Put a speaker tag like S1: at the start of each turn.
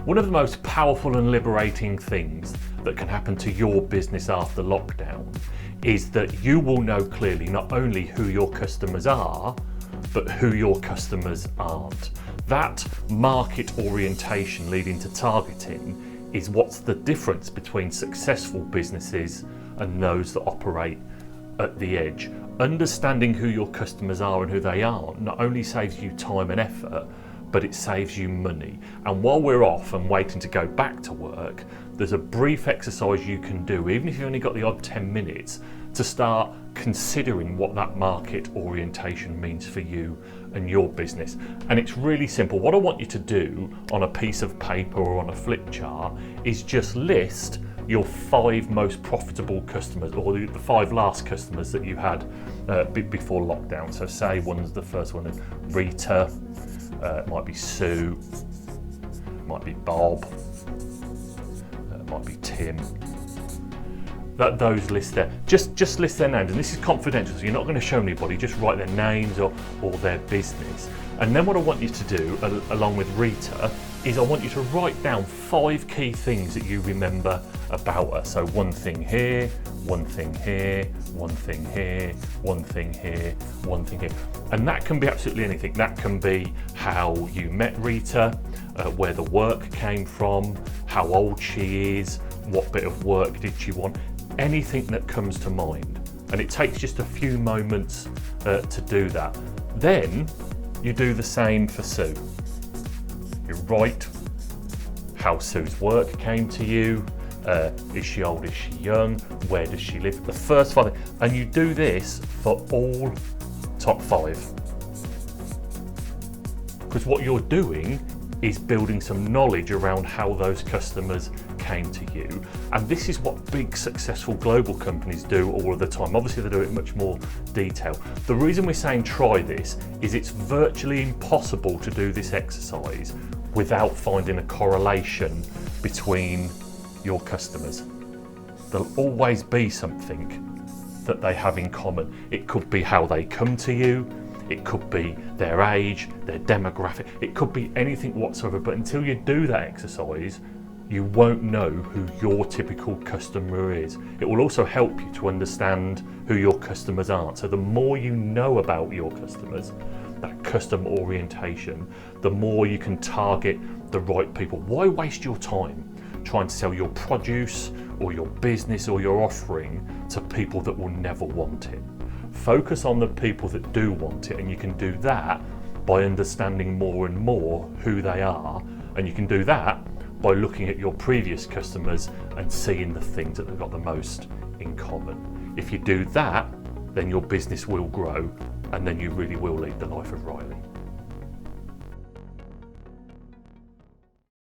S1: One of the most powerful and liberating things that can happen to your business after lockdown is that you will know clearly not only who your customers are, but who your customers aren't. That market orientation leading to targeting is what's the difference between successful businesses and those that operate at the edge. Understanding who your customers are and who they aren't not only saves you time and effort, but it saves you money. And while we're off and waiting to go back to work, there's a brief exercise you can do, even if you've only got the odd 10 minutes, to start considering what that market orientation means for you and your business. And it's really simple. What I want you to do on a piece of paper or on a flip chart is just list your 5 most profitable customers, or the 5 last customers that you had before lockdown. So say the first one is Rita, it might be Sue, it might be Bob, it might be Tim. Those lists there. Just list their names, and this is confidential, so you're not going to show anybody. Just write their names or their business. And then what I want you to do, along with Rita, is I want you to write down 5 key things that you remember about her. So one thing here, one thing here, one thing here, one thing here, one thing here. And that can be absolutely anything. That can be how you met Rita, where the work came from, how old she is, what bit of work did she want, anything that comes to mind. And it takes just a few moments to do that. Then you do the same for Sue. You write how Sue's work came to you. Is she old? Is she young? Where does she live? The first 5 things. And you do this for all top 5. Because what you're doing is building some knowledge around how those customers came to you. And this is what big successful global companies do all of the time. Obviously they do it in much more detail. The reason we're saying try this is it's virtually impossible to do this exercise without finding a correlation between your customers. There'll always be something that they have in common. It could be how they come to you, it could be their age, their demographic, it could be anything whatsoever. But until you do that exercise, you won't know who your typical customer is. It will also help you to understand who your customers aren't. So the more you know about your customers, that customer orientation, the more you can target the right people. Why waste your time trying to sell your produce or your business or your offering to people that will never want it? Focus on the people that do want it, and you can do that by understanding more and more who they are, and you can do that by looking at your previous customers and seeing the things that they've got the most in common. If you do that, then your business will grow, and then you really will lead the life of Riley.